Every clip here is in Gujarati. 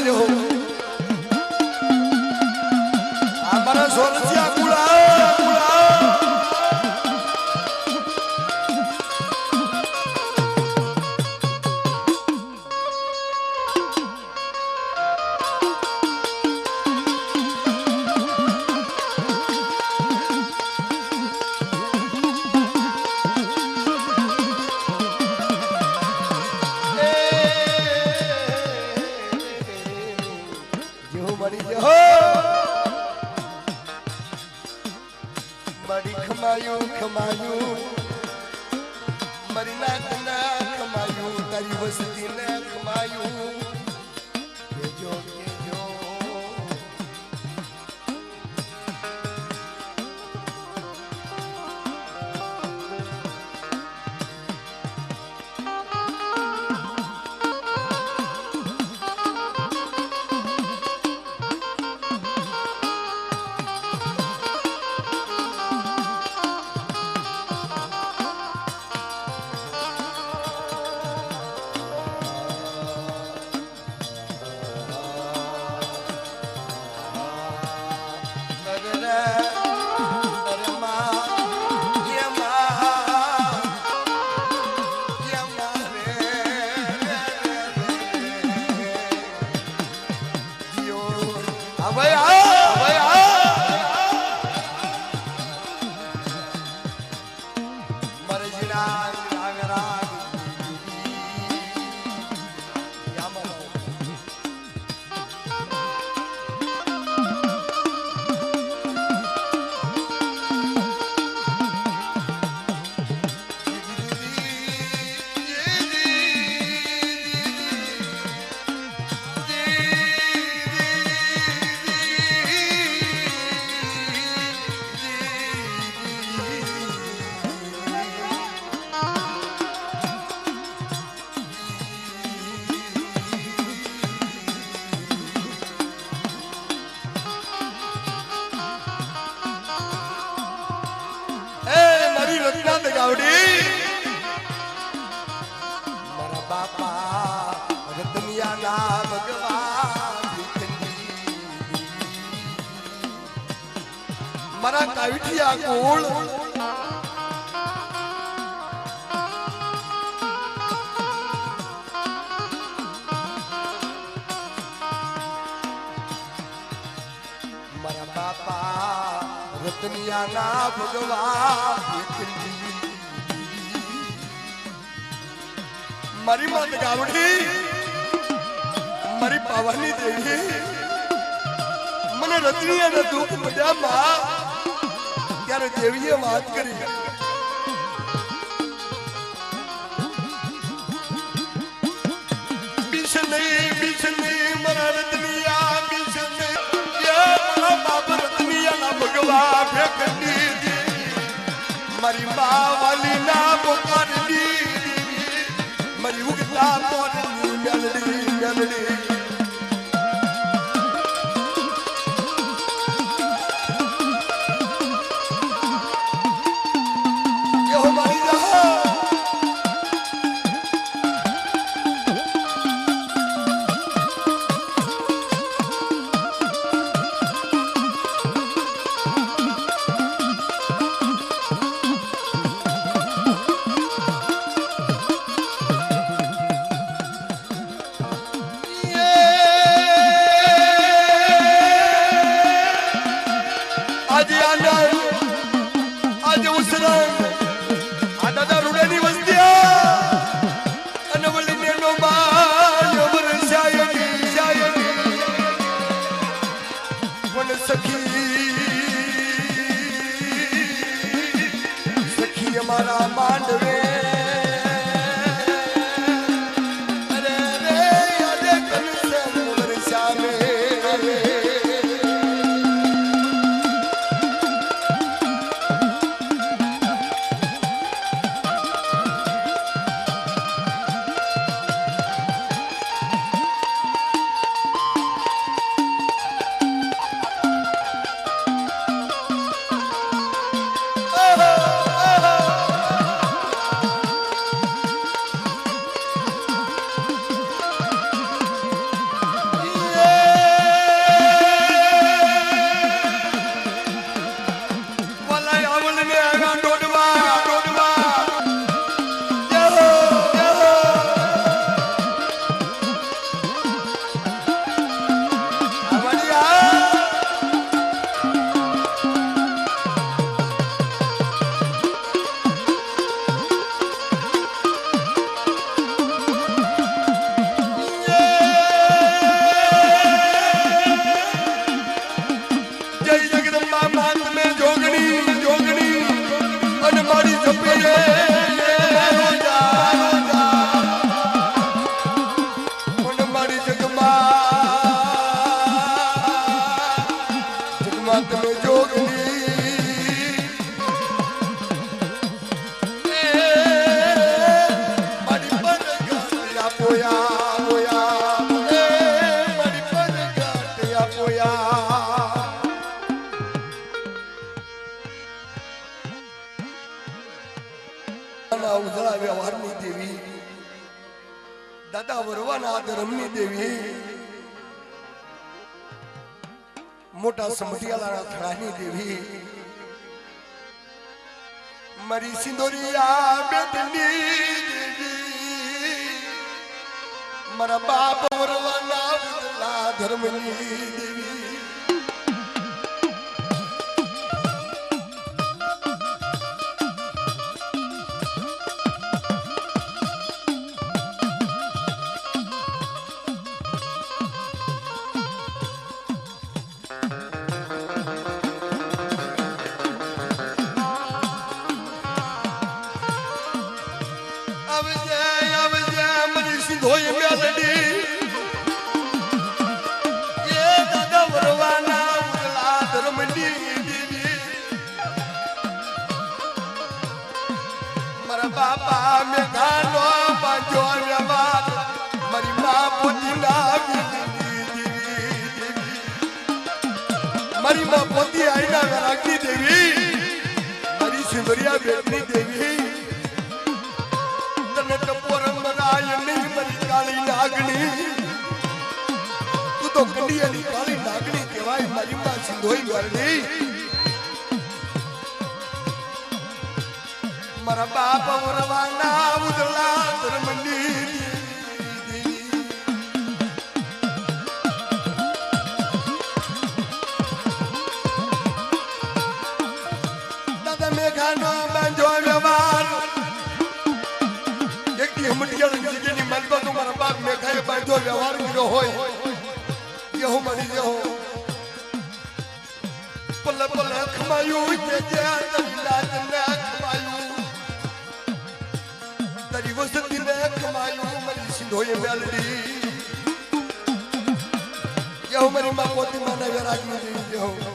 જો અમારા સોરસિયા કુળા ખમાયું મરી ના ખમાયું તારી વસ્તી ને ખમાયું કેજો કેજો મારા બાપા રતનિયાના ભગવાન મારા કાવીઠિયા કુળ મારા બાપા રતનિયાના ભગવાન મારી માત ગાવડી મારી પાવાની દેવી મને રતનિયાના દુઃખ પડ્યા માં ત્યારે દેવીએ વાત કરી બીજ નહીં મારા રતનિયા બીજ નહીં મારા બાપ રતનિયાના ભગવાન ફેંકડી મારી મા વાલી ના પોકારડી મારી ઉગતા પોરની મેલડી યો મારી જા પોયા પોયા મારી પરગાટિયા પોયા ઉજળા વ્યવહારની દેવી દાદા વરવાના ધર્મની દેવી મોટા સમઢિયાળાના થડાની દેવી મારી સિંદોરિયા બેટની દેવી મારા બાપ વરવાના ઉજળા ધર્મની દેવી ધોઈ મેલડી એ દાદા વરવાના ઉજળા ધર્મની દેવી મારા બાપા મેઘાનો બાંધો વ્યવહાર મારી મા પોતીના દેવી મારી મા પોતી આઈના રાગની દેવી મારી સિંદરિયા બેટની દેવી તને ટપોરમ બનાય નહીં મારી કાળી નાગણી તું તો કંડિયાની કાળી નાગણી કહેવાય મારી માં સિંધોઈ ગરડી મારા બાપ વરવાના ઉજળા ધર્મની દાદા મેઘાનો બાંધો વ્યવહાર ની માનવા તો મારા બાપ મેઘાએ બાંધો વ્યવહાર કર્યો હોય જેહો મળી જેહો પલે પલે ખમાયું કે ખમાયું તારી વસતી ને ખમાયું મારી સિંધોએ મેલડી જેહો મારી મા પોતી માના વેરાગની દેવી જેહો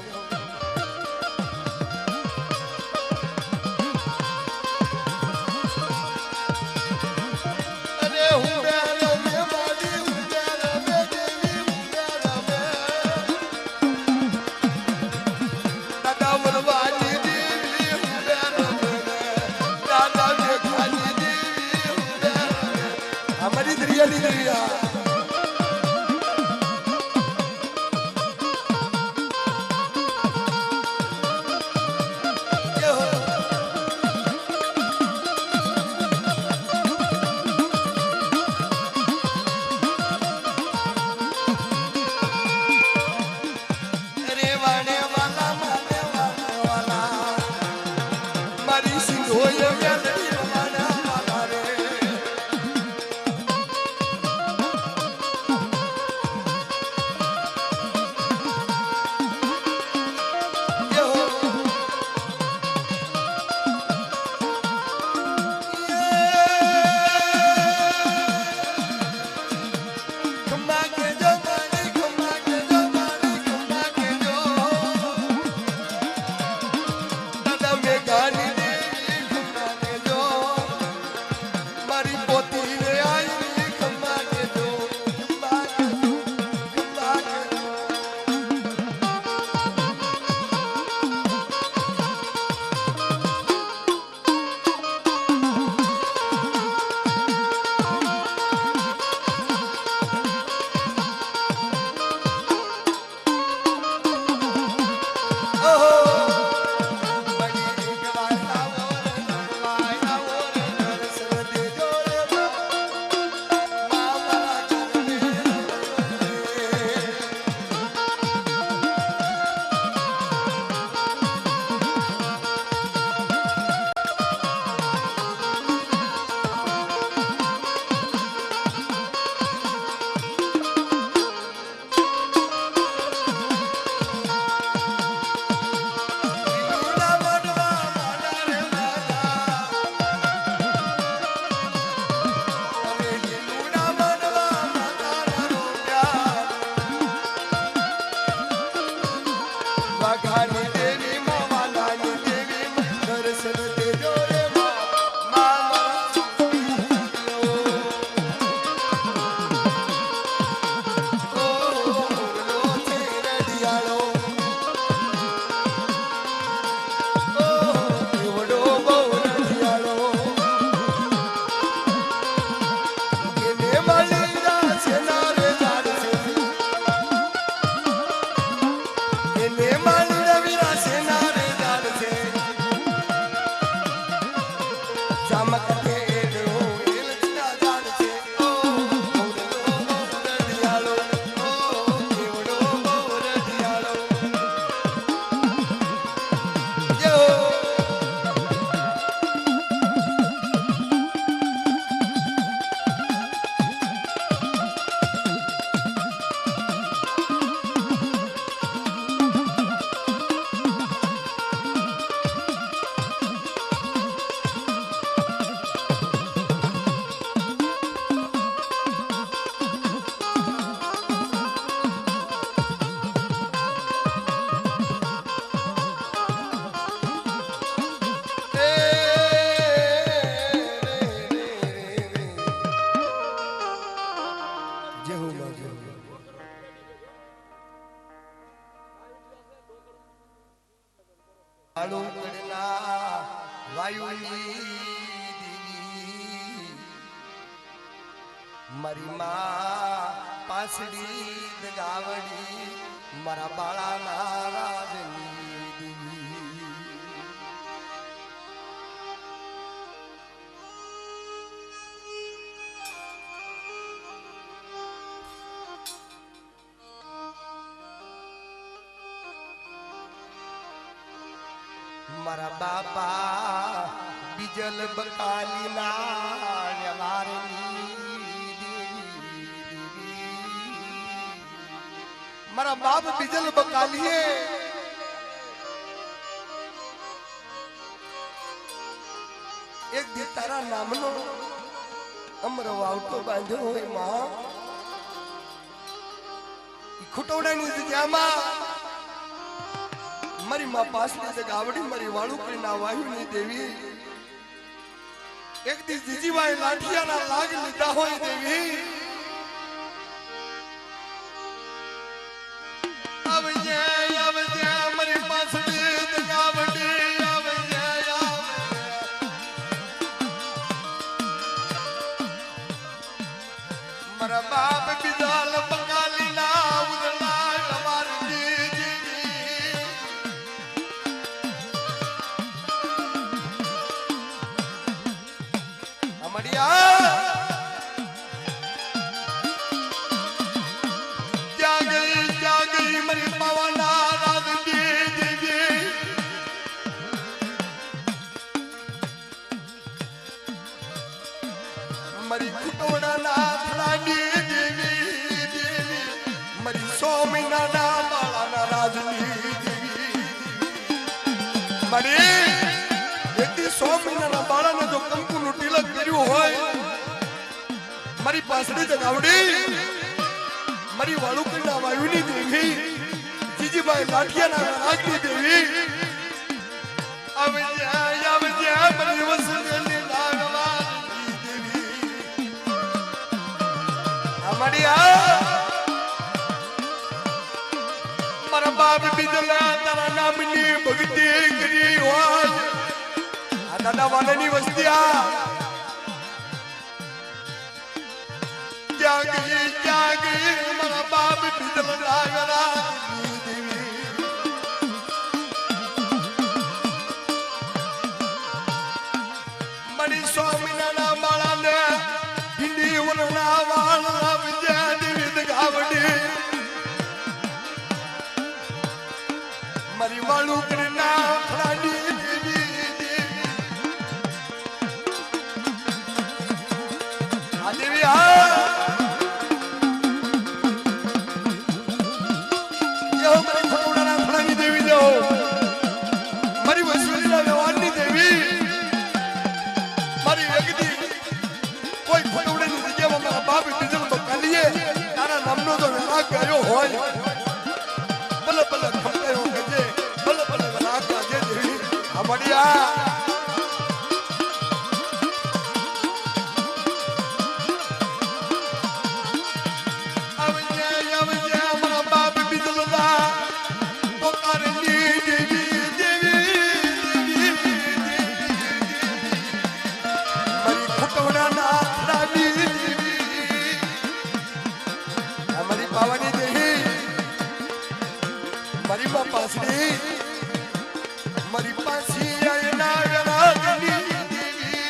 જેવું ન જેવું વાયુની દીવી મારી માં પાસડી ગાવડી મારા બાળાના રાજની દીવી મારા બાપા બીજલ બકાલી ના મારા બાપ બીજલ બકાલીએ એક દી તારા નામનો અમર વાવટો બાંધ્યો હોય માં ખુટોડાની જગ્યામાં મારી માં પાસની જગાવડી મારી વાળુકડી ના વાયુની દેવી એક દી જીજીબાઈ લાઠિયાના લાગ લીધા હોય દેવી આવજે મારી પાસની જગાવડી આવજે મારા બાપ બીજાલ બંગાલી ના ઉદલા मरी खुटोड़ा ना थलानी देवी मरी 100 महीना ना बाला ना राजनी देवी मरी एक 100 महीना ना बाला ने जो कंकु नु તિલક કર્યું હોય મારી પાસડી જગાવડી મારી વાળુકડીના વાયુની દેવી જીજીબાઈ લાઠિયાના રાજની દેવી આવજે મારી વસંતની નાગવાની દેવી અમાડિયા મારા બાપ બીજલા તારા નામની ભક્તિ કરી હોય આ દાદા વાલાની વસ્તિયા જાગી મારા બાપ બીજલ લાગરા મરી 100 મહિનાના બાળાને હિન્દી વરના વાળા વિદ્યા દેવી ગાવડી મરી વાળું કરના ફળાડી દેવી આ દેવી આ ગયો હોય ભલે ભલે ખમકાયો ગજે ભલે ભલે રાત ગાજે દેવી અમાડિયા આવજે મારા બાપ બીજલના પોકારની દેવી દેવી મારી ખુટોડાના રાની દેવી અમારી પાવાની દેવી મારી માં પાસડી મારી પાસી આયના રાજની દેવી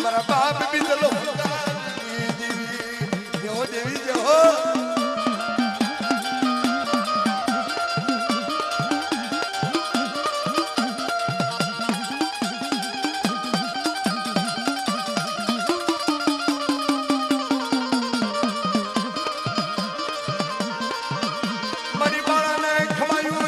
મારા બાપ બીજલો દેવી જો દેવી જો મારી બાળાને ખવાયું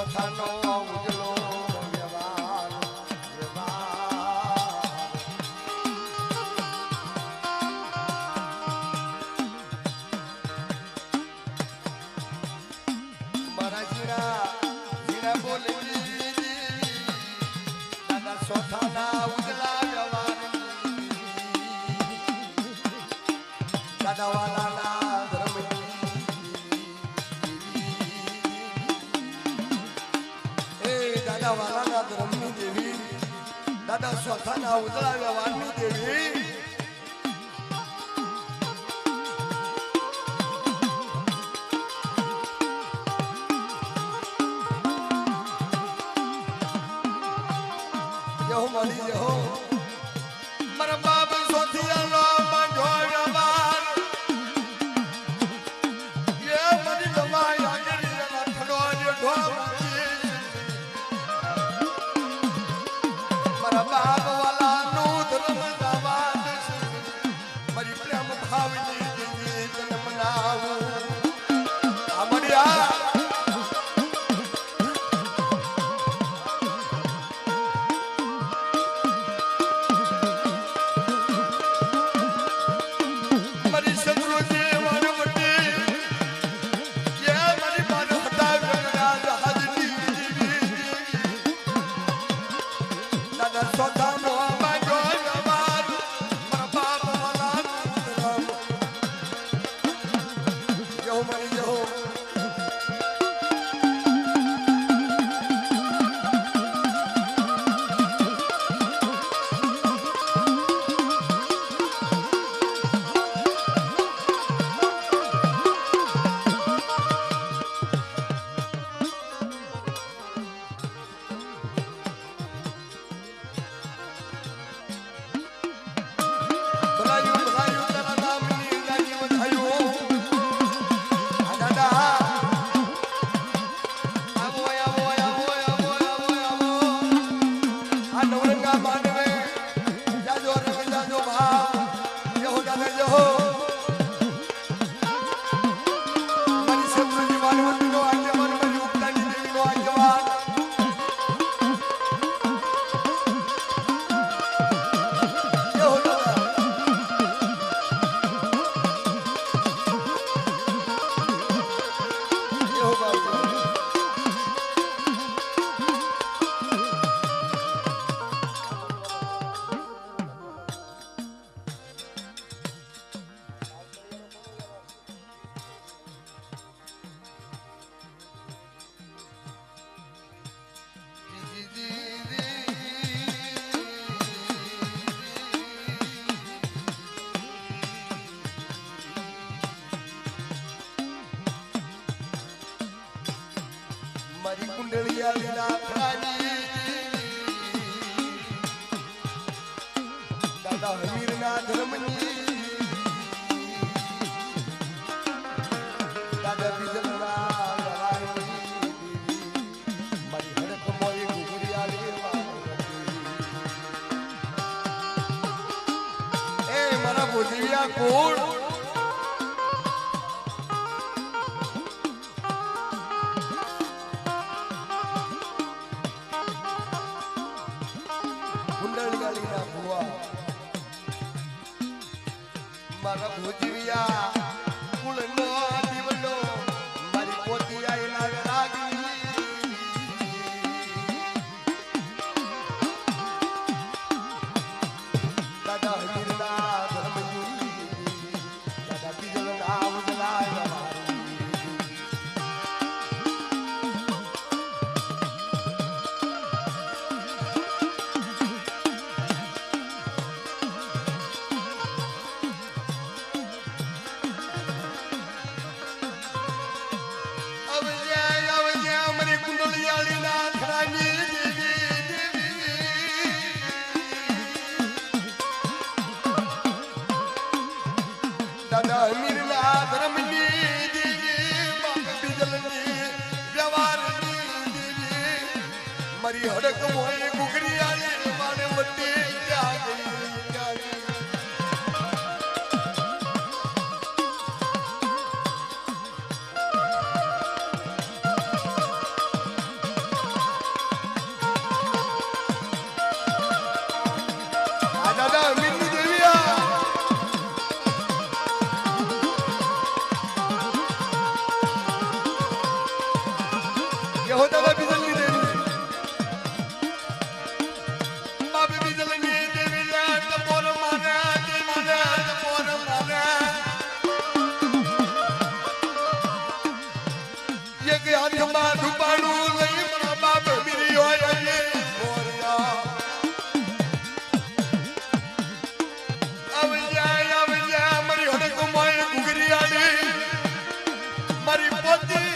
સોથાનો ઉજળો વ્યવહાર મારા જીરા બોલી દાદા સોથાના ઉજળા વ્યવહાર દાદા વાલાના ધર્મ દાદા વાલાના ધર્મની દેવી દાદા સ્વથાના ઉજળા વ્યવહારની દેવી યહો મળી યહો મારા બાપ સોથિયાનો બાંધો વ્યવહાર યે મરી દમાઈ આગળના થડો જેઠો બાપ વાલાનું ધર્મ દાવાદ મારી પ્રેમ ભાવની દેવી જન્મ નાવું આમડિયા મારી શત્રુજી વનવટી કે મારી માન હતા ગણરાજ હાજરી દાદા સોથાનો બાજો વ્યવહાર મારા બાપ વાલાનું ધર્મ યહો મળી યહો મારી કુંડળિયા નાથાની દાદા હમીરના ધર્મની દાદા બીજલના ગવારની મારી હડક મોરી ગુગરિયા એ મારા બોધિયા કોણ મારા ભોજવિયા કુળનો દીવડો મારી પોતિયા એના રાગી દાદા હમીરના ધર્મની દાદા બીજલના ઉજળા દાદા હમીરના ધર્મની દેવી બાપ બીજલની વ્યવહારની દેવી મારી હડક મોય ગુગરી આલી માને વટી ક્યાં ગઈ હો દાદા બીજલની દેવી બાપ બીજલની દેવી લે ટપોર મારે ટપોર મારે એક હાથમાં ધુપાડું લઈ મારા બાપ બીરી હોય મારી હડક મોય ઘુઘરી આડી મારી પોતી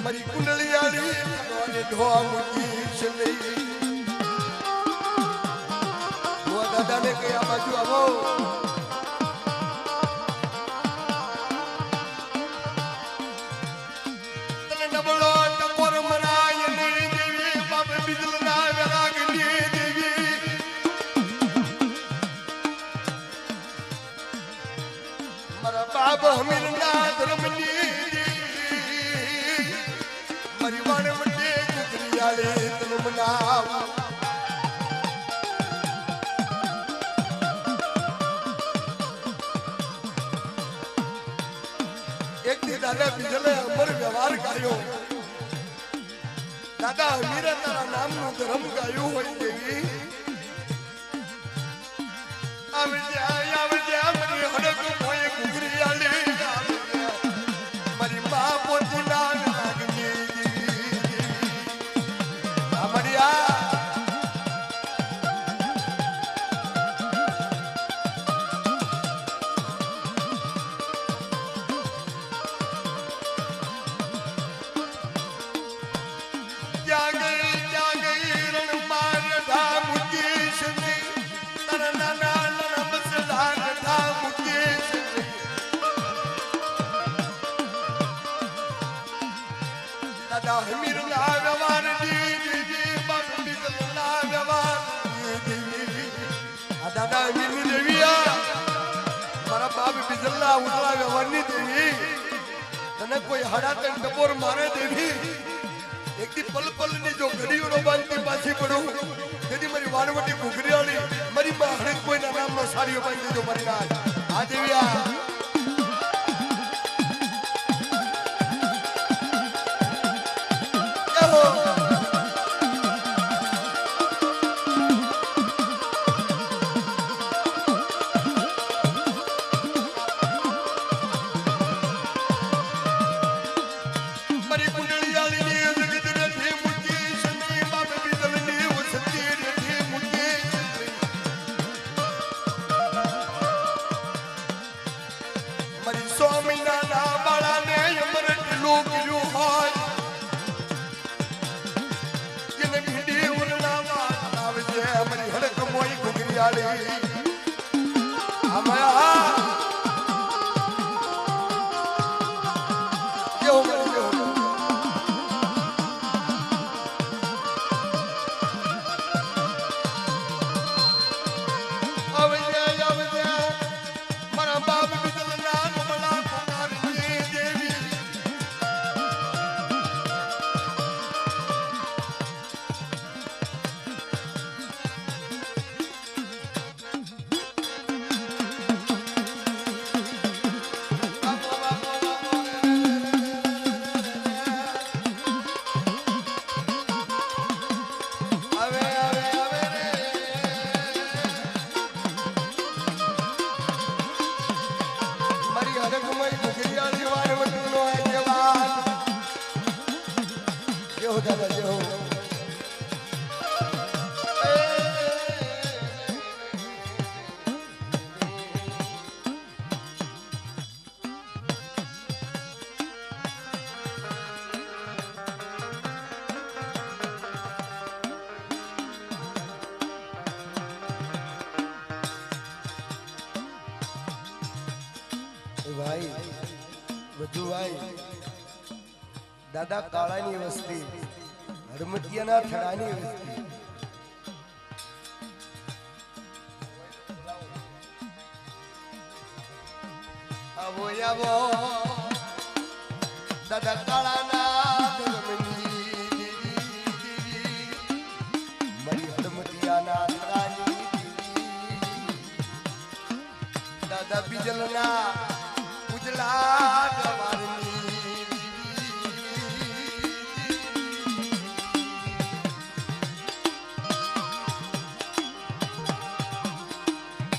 મારી કુંડળી આડી ઢોવા મૂકી છે લઈ દાદાને કે આ બાજુ આવો તને નબળો ટકોર મરાય ની દેવી બાપ બીજલના વેરાગની દેવી મારા બાપ હમીરના ધર્મની મારી વાણ વડે કુકરી આલે તને મનાવ દાદા બીજલે અમર વ્યવહાર કર્યો દાદા અમીરે તારા નામનું ધર્મ ગાયું હોય દેવી આવજે મારી હડક મોય ઘુઘરી આલી મારી મા પોતી ના લાગની અમારિયા કોઈ હડાતન ટપોર મારે દેવી એકથી પલ ની જો ઘડીઓનો બાંધતી પાછી પડું તેથી મારી વાણવટી ઘુઘરીયાળી મારી માં હરેક કોઈના નામનો સાડીઓ બાંધી દેજો મારી નાથ આ દેવી ભાઈ બધું ભાઈ દાદા કાળાની વસ્તી હરમતિયાના થડાની વસ્તી આવો આવો દાદા કાળાના ધર્મની દેવી મારી હડમતિયાના ધરાની દેવી દાદા બીજલના ઉજલા ગવારની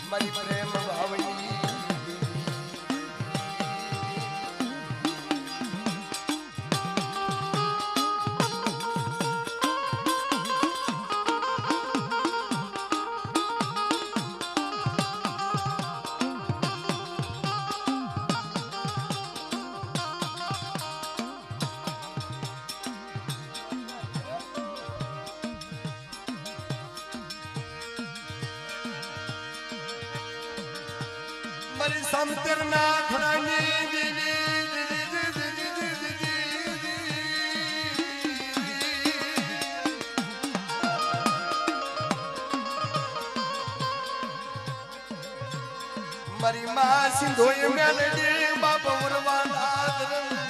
મારી પ્રેમ ભાવની મારી સમતરના ઘરાની મારી માં સિંધોય મેલડી બાપા ઉરવાના દેવી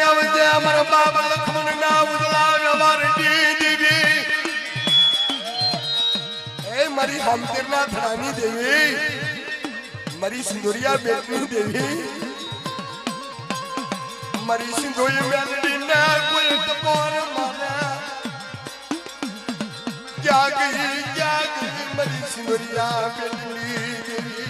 આવજે અમારા બાબા લક્ષ્મણ ના ઉજલા વ્યવહારની દેવી એ મારી હમતીરના ધરાની દેવી મારી સિંદુરિયા બેટની દેવી મારી સિંધોઈ મેલડી ના કોઈ કપોર મારા ક્યાં ગઈ મારી સિંદુરિયા બેટની દેવી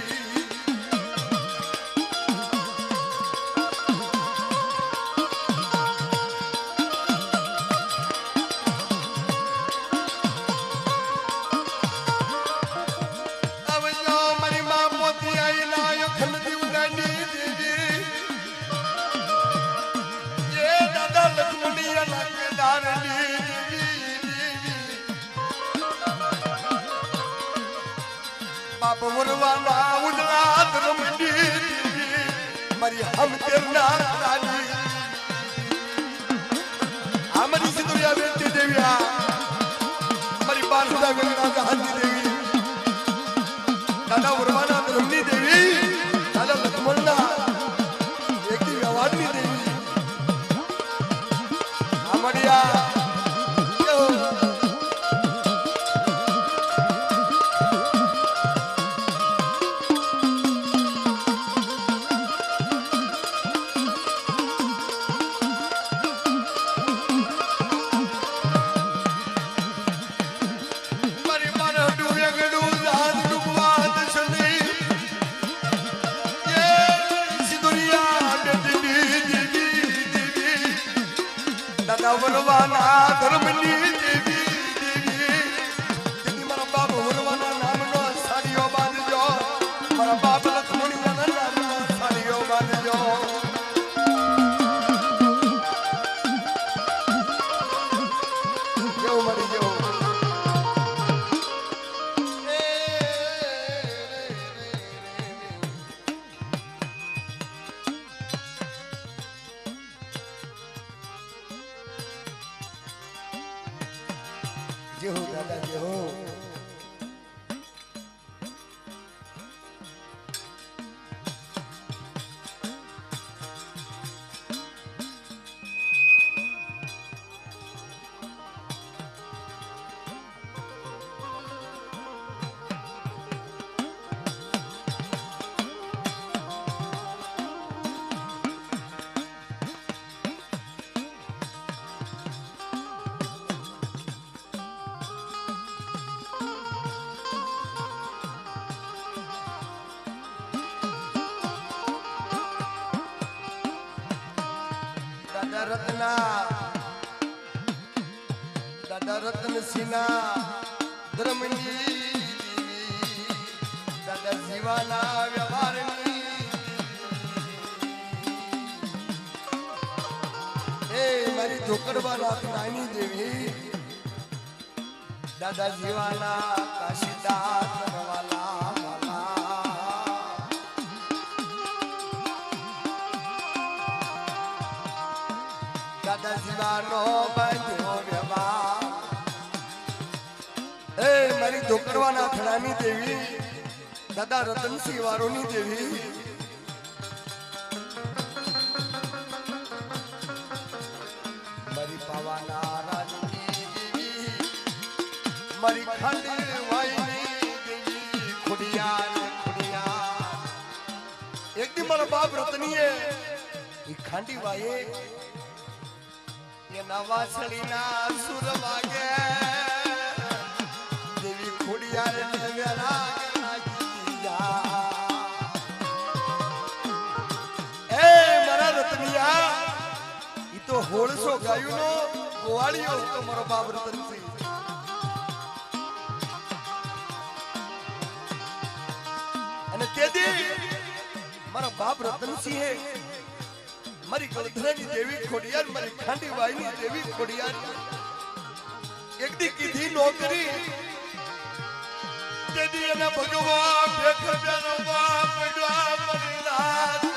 બાપ મુરવાના ઉજલા ધર્મની મારી હમતેરના રાની આ મારી સિંદુરિયા બેટી દેવી આ મારી બારસુદા ગંગા ગાંધી દેવી દાદા મુરવાના ધર્મની દેવી દાદા લક્ષ્મણના એકી વ્યવહારની દેવી આ મારી વરવાના ધર્મની દેવી દેવી મારા બાપ વરવાના નામનો સાડીઓ બાંધજો મારા બાપ લક્ષ્મણીના નામનો સાડીઓ બાંધજો જેવું મળી જેવું जय हो दादा जय हो દાદા રત્ન સિંહના ધર્મની દાદા જીવાના વ્યવહારની એ મારી ધોકડવાના નાની દેવી દાદા જીવાના કાશીદાસ વાલા દાદા જીવાનો બાંધ્યો વ્યવહાર એ મારી ધોકરવાના થડાની દેવી દાદા રતનસિંહ વારોની દેવી મારી પાવાના રાની મારી ખાલી વાયની દેવી ખુડિયા એક દી મારા બાપ રતનીએ ઈ ખાંડી વાયે એના વાસળીના સુર વાગે દેવી ખોડિયાર ને વેરા તો હોળસો ગાયું નો ગોવાળિયો હતો મારો બાપ રતનસિંહ અને તેથી મારા બાપ રતનસિંહે મારી ગળધરાની દેવી ખોડિયાર મારી ખાંડી વાયની દેવી ખોડિયાર એક દી કીધી નોકરી તેથી એના ભગવાન ભેખ બેનો બાપ પડ્યા મરીનાથ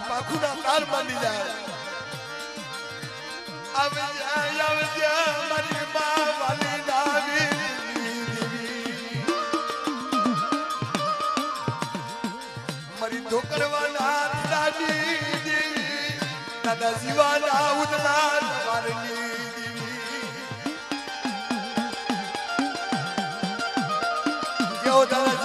પાખુના તાર બાંધી જાય આવે મારી મા વાલી નાવી મારી ધોકરવાના દાદી દેવી દાદા જીવાના ઉદલા મારની દેવી જેવો દાદા